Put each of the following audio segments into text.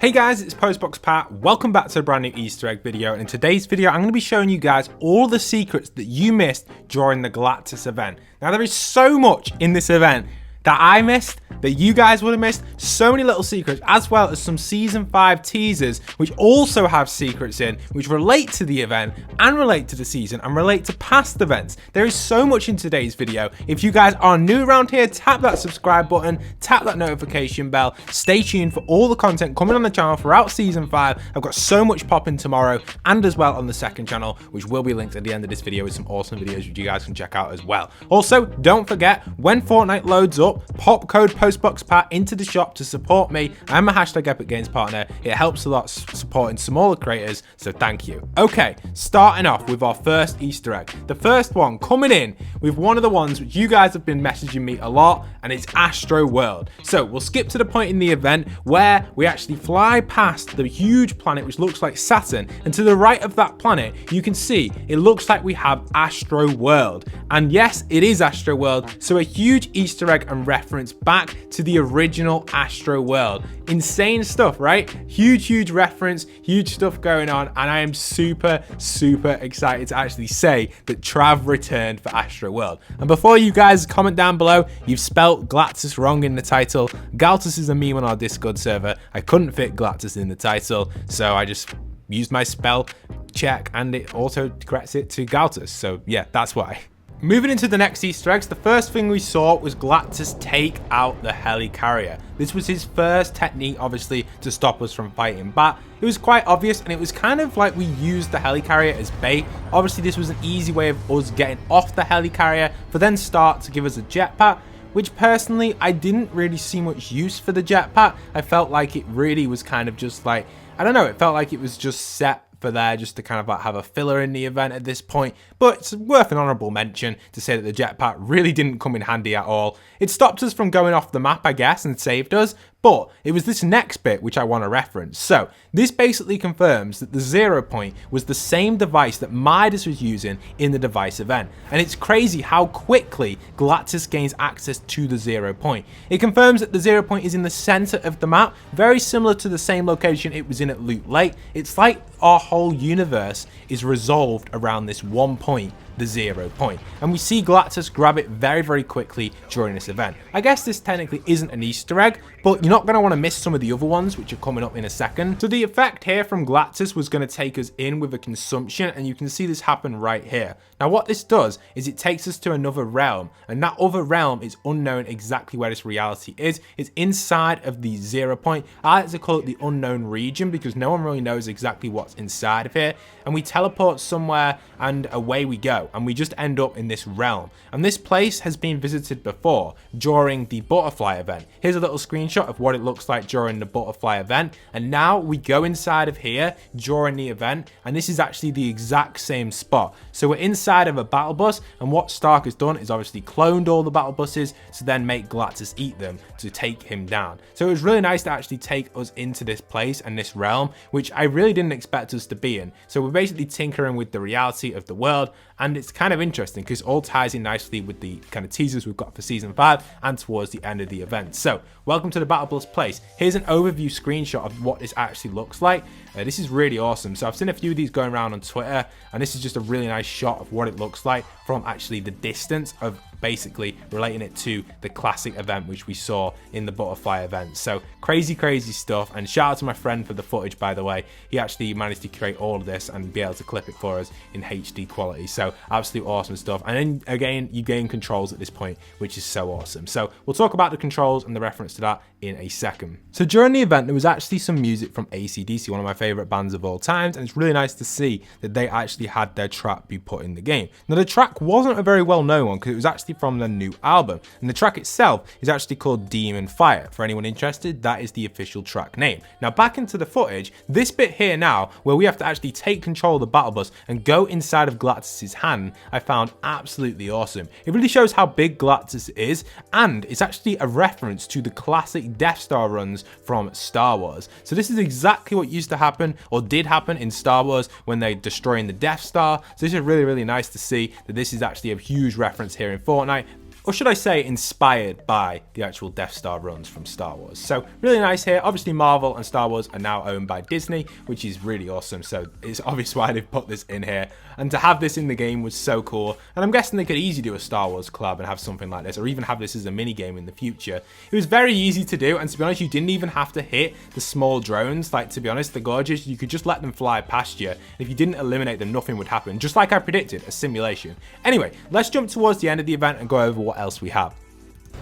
Hey guys, it's Postbox Pat. Welcome back to a brand new Easter egg video, and in today's video I'm going to be showing you guys all the secrets that you missed during the Galactus event. Now there is so much in this event that I missed, that you guys would have missed, so many little secrets, as well as some season 5 teasers which also have secrets in, which relate to the event and relate to the season and relate to past events. There is so much in today's video. If you guys are new around here, tap that subscribe button, tap that notification bell, stay tuned for all the content coming on the channel throughout season 5. I've got so much popping tomorrow, and as well on the second channel, which will be linked at the end of this video with some awesome videos which you guys can check out as well. Also, don't forget, when Fortnite loads up, pop code PostboxPat into the shop to support me. I'm a hashtag Epic Games partner. It helps a lot supporting smaller creators, so thank you. Okay, starting off with our first Easter egg. The first one coming in with one of the ones which you guys have been messaging me a lot, and it's Astro World. So we'll skip to the point in the event where we actually fly past the huge planet which looks like Saturn, and to the right of that planet you can see it looks like we have Astro World. And yes, it is Astro World, so a huge Easter egg and reference back to the original Astro World. Insane stuff, right? Huge reference, huge stuff going on, and I am super excited to actually say that Trav returned for Astro World. And before you guys comment down below, you've spelt Galactus wrong in the title. Galactus is a meme on our Discord server. I couldn't fit Galactus in the title, so I just used my spell check and it auto corrects it to Galactus. So yeah, that's why. Moving into the next Easter eggs, the first thing we saw was Galactus take out the helicarrier. This was his first technique, obviously, to stop us from fighting back. It was quite obvious, and it was kind of like we used the helicarrier as bait. Obviously, this was an easy way of us getting off the helicarrier for then start to give us a jetpack, which personally, I didn't really see much use for the jetpack. I felt like it really was kind of just like, I don't know, it felt like it was just set for there just to kind of like have a filler in the event at this point, but it's worth an honorable mention to say that the jetpack really didn't come in handy at all. It stopped us from going off the map, I guess, and saved us, but it was this next bit which I want to reference. So this basically confirms that the 0 point was the same device that Midas was using in the device event, and it's crazy how quickly Galactus gains access to the 0 point. It confirms that the 0 point is in the center of the map, very similar to the same location it was in at Loot Lake. It's like our whole universe is resolved around this one point, the 0 point, and we see Galactus grab it very quickly during this event. I guess this technically isn't an Easter egg, but you're not going to want to miss some of the other ones which are coming up in a second. So the effect here from Galactus was going to take us in with a consumption, and you can see this happen right here. Now what this does is it takes us to another realm, and that other realm is unknown exactly where this reality is. It's inside of the 0 point. I like to call it the unknown region because no one really knows exactly what's inside of here, and we teleport somewhere and away we go, and we just end up in this realm. And this place has been visited before during the butterfly event. Here's a little screenshot of what it looks like during the butterfly event, and now we go inside of here during the event, and this is actually the exact same spot. So we're inside of a battle bus, and what Stark has done is obviously cloned all the battle buses to then make Galactus eat them to take him down. So it was really nice to actually take us into this place and this realm, which I really didn't expect us to be in. So we're basically tinkering with the reality of the world, and it's kind of interesting because it all ties in nicely with the kind of teasers we've got for season 5 and towards the end of the event. So welcome to the Battle Bus place. Here's an overview screenshot of what this actually looks like. This is really awesome. So I've seen a few of these going around on Twitter, and this is just a really nice shot of what it looks like from actually the distance of basically relating it to the classic event which we saw in the butterfly event. So crazy stuff, and shout out to my friend for the footage, by the way. He actually managed to create all of this and be able to clip it for us in HD quality. So absolutely awesome stuff. And then again, you gain controls at this point, which is so awesome. So we'll talk about the controls and the reference to that in a second. So during the event, there was actually some music from AC/DC, one of my favorite bands of all times, and it's really nice to see that they actually had their track be put in the game. Now the track wasn't a very well known one because it was actually from the new album, and the track itself is actually called Demon Fire. For anyone interested, that is the official track name. Now back into the footage, this bit here now where we have to actually take control of the battle bus and go inside of Galactus's hand, I found absolutely awesome. It really shows how big Galactus is, and it's actually a reference to the classic Death Star runs from Star Wars. So this is exactly what used to happen, or did happen, in Star Wars when they're destroying the Death Star. So this is really nice to see that this is actually a huge reference here in Fortnite. or should I say inspired by the actual Death Star runs from Star Wars. So really nice here. Obviously Marvel and Star Wars are now owned by Disney, which is really awesome. So it's obvious why they've put this in here. And to have this in the game was so cool. And I'm guessing they could easily do a Star Wars collab and have something like this, or even have this as a mini game in the future. It was very easy to do, and to be honest, you didn't even have to hit the small drones. Like, to be honest, the Gorges, you could just let them fly past you. And if you didn't eliminate them, nothing would happen. Just like I predicted, a simulation. Anyway, let's jump towards the end of the event and go over what else we have.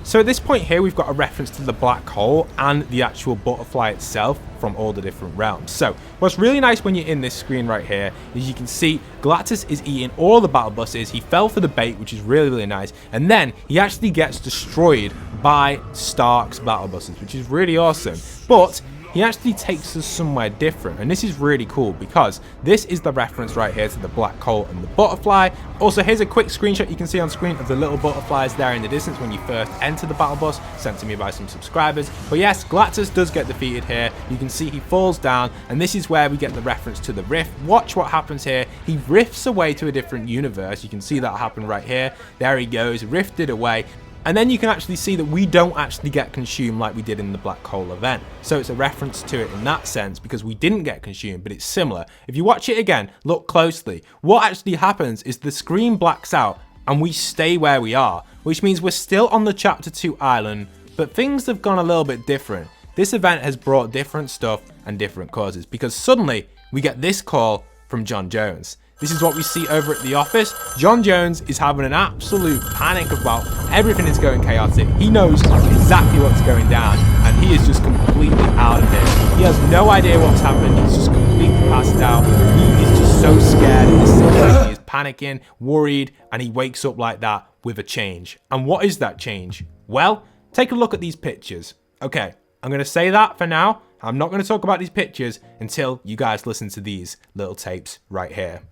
So at this point here, we've got a reference to the black hole and the actual butterfly itself from all the different realms. So what's really nice when you're in this screen right here is you can see Galactus is eating all the battle buses. He fell for the bait, which is really, really nice. And then he actually gets destroyed by Stark's battle buses, which is really awesome. But he actually takes us somewhere different, and this is really cool because this is the reference right here to the black hole and the butterfly. Also, here's a quick screenshot you can see on screen of the little butterflies there in the distance when you first enter the battle bus, sent to me by some subscribers. But yes, Galactus does get defeated here. You can see he falls down, and this is where we get the reference to the rift. Watch what happens here. He rifts away to a different universe. You can see that happen right here. There he goes, rifted away. And then you can actually see that we don't actually get consumed like we did in the black hole event. So it's a reference to it in that sense because we didn't get consumed, but it's similar. If you watch it again, look closely. What actually happens is the screen blacks out and we stay where we are, which means we're still on the Chapter 2 island, but things have gone a little bit different. This event has brought different stuff and different causes because suddenly we get this call from John Jones. This is what we see over at the office. John Jones is having an absolute panic about everything is going chaotic. He knows exactly what's going down and he is just completely out of it. He has no idea what's happened. He's just completely passed out. He is just so scared in this situation. He is panicking, worried, and he wakes up like that with a change. And what is that change? Well, take a look at these pictures. Okay, I'm going to say that for now. I'm not going to talk about these pictures until you guys listen to these little tapes right here.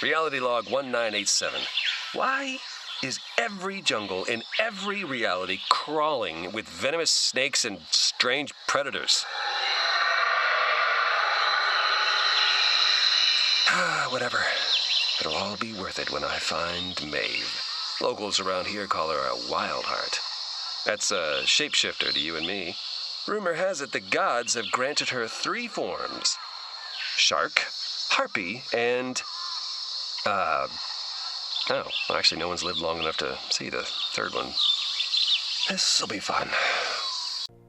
Reality log 1987. Why is every jungle in every reality crawling with venomous snakes and strange predators? Whatever. It'll all be worth it when I find Maeve. Locals around here call her a wild heart. That's a shapeshifter to you and me. Rumor has it the gods have granted her 3 forms. Shark, harpy, and... oh, well, actually no one's lived long enough to see the 3rd one. This'll be fun.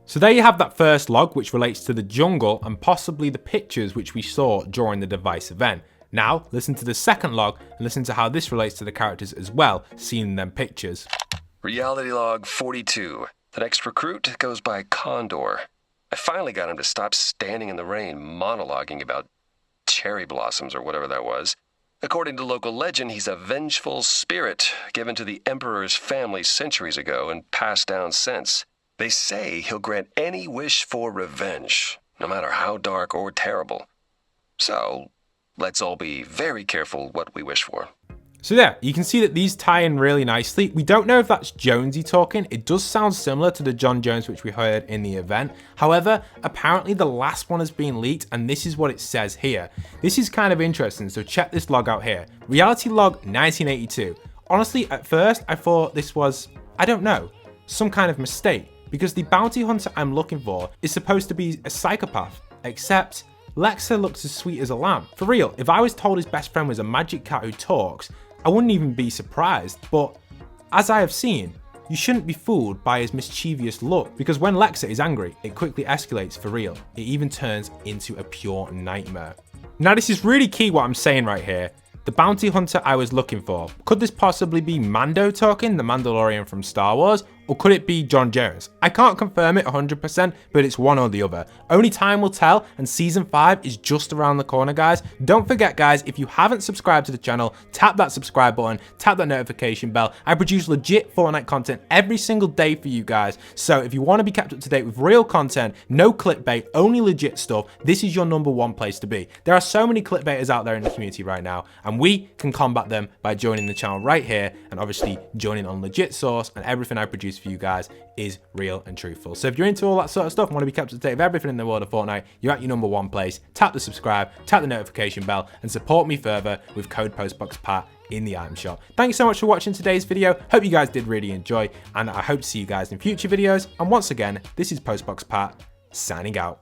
So there you have that first log, which relates to the jungle and possibly the pictures which we saw during the device event. Now, listen to the second log and listen to how this relates to the characters as well, seen in them pictures. Reality log 42. The next recruit goes by Condor. I finally got him to stop standing in the rain monologuing about cherry blossoms or whatever that was. According to local legend, he's a vengeful spirit given to the Emperor's family centuries ago and passed down since. They say he'll grant any wish for revenge, no matter how dark or terrible. So, let's all be very careful what we wish for. So there, you can see that these tie in really nicely. We don't know if that's Jonesy talking. It does sound similar to the John Jones which we heard in the event. However, apparently the last one has been leaked and this is what it says here. This is kind of interesting, so check this log out here. Reality log 1982. Honestly, at first I thought this was, I don't know, some kind of mistake, because the bounty hunter I'm looking for is supposed to be a psychopath, except Lexa looks as sweet as a lamb. For real, if I was told his best friend was a magic cat who talks, I wouldn't even be surprised, but as I have seen, you shouldn't be fooled by his mischievous look, because when Lexa is angry, it quickly escalates for real. It even turns into a pure nightmare. Now this is really key what I'm saying right here. The bounty hunter I was looking for. Could this possibly be Mando talking, the Mandalorian from Star Wars? Or could it be John Jones? I can't confirm it 100%, but it's one or the other. Only time will tell, and Season 5 is just around the corner, guys. Don't forget, guys, if you haven't subscribed to the channel, tap that subscribe button, tap that notification bell. I produce legit Fortnite content every single day for you guys. So if you want to be kept up to date with real content, no clickbait, only legit stuff, this is your #1 place to be. There are so many clickbaiters out there in the community right now, and we can combat them by joining the channel right here, and obviously joining on legit source and everything I produce for you guys is real and truthful. So if you're into all that sort of stuff and want to be kept up to date with everything in the world of Fortnite, you're at your number one place. Tap the subscribe, tap the notification bell, and support me further with code PostboxPat in the item shop. Thank you so much for watching today's video. Hope you guys did really enjoy, and I hope to see you guys in future videos. And once again, this is PostboxPat signing out.